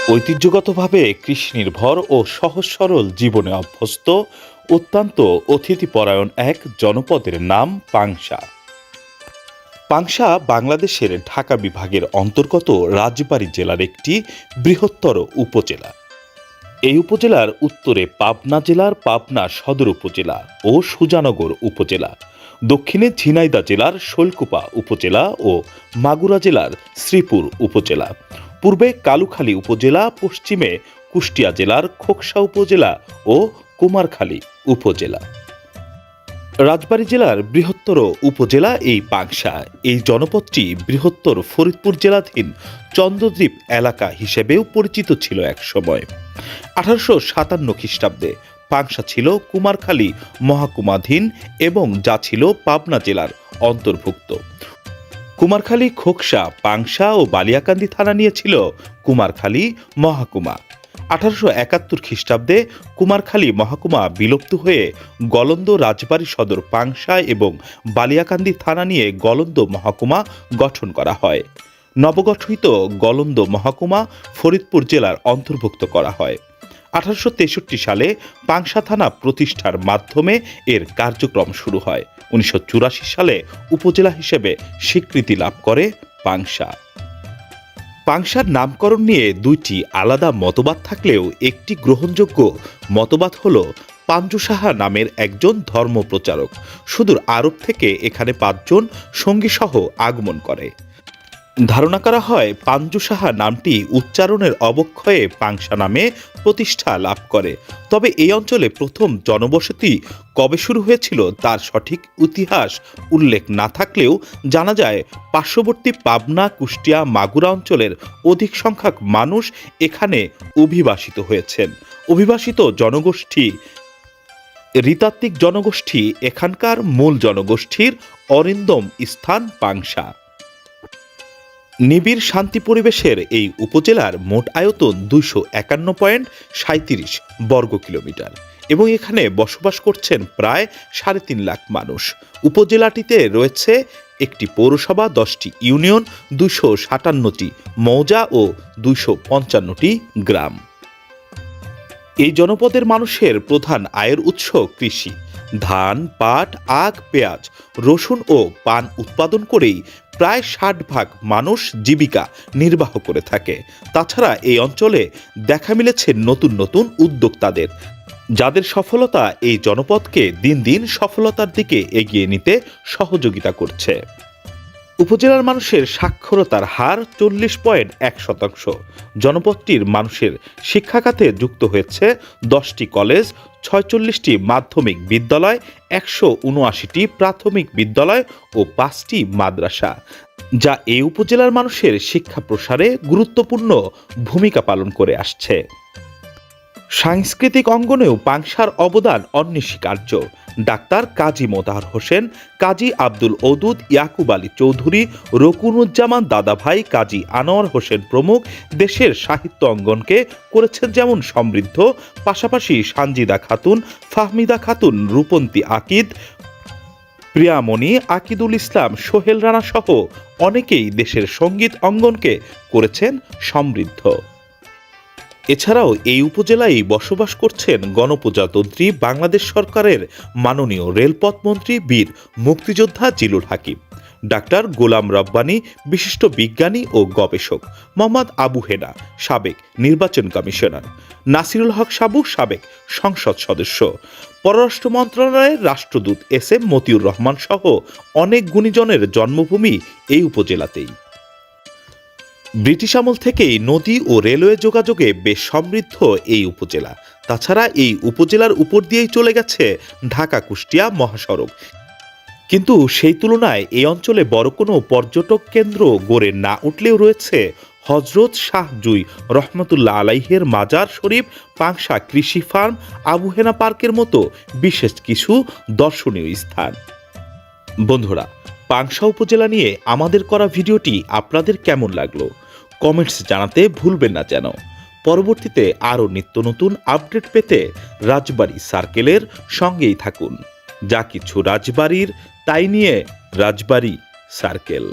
ঐতিহ্যগতভাবে কৃষিনির্ভর ও সহজ সরল জীবনে অভ্যস্ত অত্যন্ত অতিথিপরায়ণ এক জনপদের নাম পাংশা। পাংশা বাংলাদেশের ঢাকা বিভাগের অন্তর্গত রাজবাড়ী জেলার একটি বৃহত্তর উপজেলা। এই উপজেলার উত্তরে পাবনা জেলার পাবনা সদর উপজেলা ও সুজানগর উপজেলা, দক্ষিণে ঝিনাইদহ জেলার শৈলকুপা উপজেলা ও মাগুরা জেলার শ্রীপুর উপজেলা, পূর্বে কালুখালী উপজেলা, পশ্চিমে কুষ্টিয়া জেলার খোকসা উপজেলা ও কুমারখালী উপজেলা। রাজবাড়ী জেলার বৃহত্তর উপজেলা এই পাংশা। এই জনপদটি বৃহত্তর ফরিদপুর জেলাধীন চন্দ্রদ্বীপ এলাকা হিসেবেও পরিচিত ছিল একসময়। 1857 খ্রিস্টাব্দে পাংশা ছিল কুমারখালী মহকুমাধীন এবং যা ছিল পাবনা জেলার অন্তর্ভুক্ত। কুমারখালী, খোকসা, পাংশা ও বালিয়াকান্দি থানা নিয়েছিল কুমারখালী মহকুমা। 1871 খ্রিস্টাব্দে কুমারখালী মহকুমা বিলুপ্ত হয়ে গলন্দ রাজবাড়ী সদর পাংশা এবং বালিয়াকান্দি থানা নিয়ে গলন্দ মহকুমা গঠন করা হয়। নবগঠিত গলন্দ মহকুমা ফরিদপুর জেলার অন্তর্ভুক্ত করা হয়। 1863 সালে পাংশা থানা প্রতিষ্ঠার মাধ্যমে এর কার্যক্রম শুরু হয়। 1984 সালে উপজেলা হিসেবে স্বীকৃতি লাভ করে পাংশা। পাংশার নামকরণ নিয়ে দুইটি আলাদা মতবাদ থাকলেও একটি গ্রহণযোগ্য মতবাদ হল পাঞ্জু সাহা নামের একজন ধর্মপ্রচারক সুদূর আরব থেকে এখানে 5 জন সঙ্গীসহ আগমন করে। ধারণা করা হয় পাঞ্জু সাহা নামটি উচ্চারণের অবক্ষয়ে পাংশা নামে প্রতিষ্ঠা লাভ করে। তবে এই অঞ্চলে প্রথম জনবসতি কবে শুরু হয়েছিল তার সঠিক ইতিহাস উল্লেখ না থাকলেও জানা যায় পার্শ্ববর্তী পাবনা, কুষ্টিয়া, মাগুরা অঞ্চলের অধিক সংখ্যক মানুষ এখানে অভিবাসিত হয়েছেন। অভিবাসিত জনগোষ্ঠী ঋতাত্ত্বিক জনগোষ্ঠী, এখানকার মূল জনগোষ্ঠীর অরিন্দম স্থান পাংশা। নিবিড় শান্তি পরিবেশের এই উপজেলার মোট আয়তন 251.37 বর্গ কিলোমিটার এবং এখানে বসবাস করছেন প্রায় 3.5 লাখ মানুষ। উপজেলাটিতে রয়েছে একটি পৌরসভা, 10টি ইউনিয়ন, 257টি মৌজা ও 255টি গ্রাম। এই জনপদের মানুষের প্রধান আয়ের উৎস কৃষি। ধান, পাট, আখ, পেঁয়াজ, রসুন ও পান উৎপাদন করেই প্রায় 60% মানুষ জীবিকা নির্বাহ করে থাকে। তাছাড়া এই অঞ্চলে দেখা মিলেছে নতুন নতুন উদ্যোক্তাদের, যাদের সফলতা এই জনপদকে দিন দিন সফলতার দিকে এগিয়ে নিতে সহযোগিতা করছে। উপজেলার মানুষের সাক্ষরতার হার 40.1%। জনপদটির মানুষের শিক্ষা খাতে যুক্ত হয়েছে 10টি কলেজ, 46টি মাধ্যমিক বিদ্যালয়, 179টি প্রাথমিক বিদ্যালয় ও 5টি মাদ্রাসা, যা এই উপজেলার মানুষের শিক্ষা প্রসারে গুরুত্বপূর্ণ ভূমিকা পালন করে আসছে। সাংস্কৃতিক অঙ্গনেও পাংশার অবদান অনস্বীকার্য। ডাক্তার কাজী মোতাহার হোসেন, কাজী আব্দুল ওদুদ, ইয়াকুব আলী চৌধুরী, রকুনুজ্জামান দাদাভাই, কাজী আনোয়ার হোসেন প্রমুখ দেশের সাহিত্য অঙ্গনকে করেছেন যেমন সমৃদ্ধ, পাশাপাশি সানজিদা খাতুন, ফাহমিদা খাতুন, রূপন্তী আকিদ, প্রিয়ামণি, আকিদুল ইসলাম, সোহেল রানা সহ অনেকেই দেশের সঙ্গীত অঙ্গনকে করেছেন সমৃদ্ধ। এছাড়াও এই উপজেলায় বসবাস করছেন গণপ্রজাতন্ত্রী বাংলাদেশ সরকারের মাননীয় রেলপথ মন্ত্রী বীর মুক্তিযোদ্ধা জিলুল হাকিম, ডাক্তার গোলাম রব্বানী, বিশিষ্ট বিজ্ঞানী ও গবেষক মোহাম্মদ আবু হেনা, সাবেক নির্বাচন কমিশনার নাসিরুল হক সাবু, সাবেক সংসদ সদস্য, পররাষ্ট্র মন্ত্রণালয়ের রাষ্ট্রদূত SM মতিউর রহমান সহ অনেক গুণীজনের জন্মভূমি এই উপজেলাতেই। ব্রিটিশ আমল থেকেই নদী ও রেলওয়ে যোগাযোগে বেশ সমৃদ্ধ এই উপজেলা। তাছাড়া এই উপজেলার উপর দিয়েই চলে গেছে ঢাকা কুষ্টিয়া মহাসড়ক। কিন্তু সেই তুলনায় এই অঞ্চলে বড় কোনো পর্যটক কেন্দ্র গড়ে না উঠলেও রয়েছে হজরত শাহ জুই রহমতুল্লাহ আলাইহের মাজার শরীফ, পাংশা কৃষি ফার্ম, আবু হেনা পার্কের মতো বিশেষ কিছু দর্শনীয় স্থান। বন্ধুরা, পাংশা উপজেলা নিয়ে আমাদের করা ভিডিওটি আপনাদের কেমন লাগলো কমেন্টস জানাতে ভুলবেন না যেন। পরবর্তীতে আরও নিত্য নতুন আপডেট পেতে রাজবাড়ী সার্কেলের সঙ্গেই থাকুন। যা কিছু রাজবাড়ির তাই নিয়ে রাজবাড়ী সার্কেল।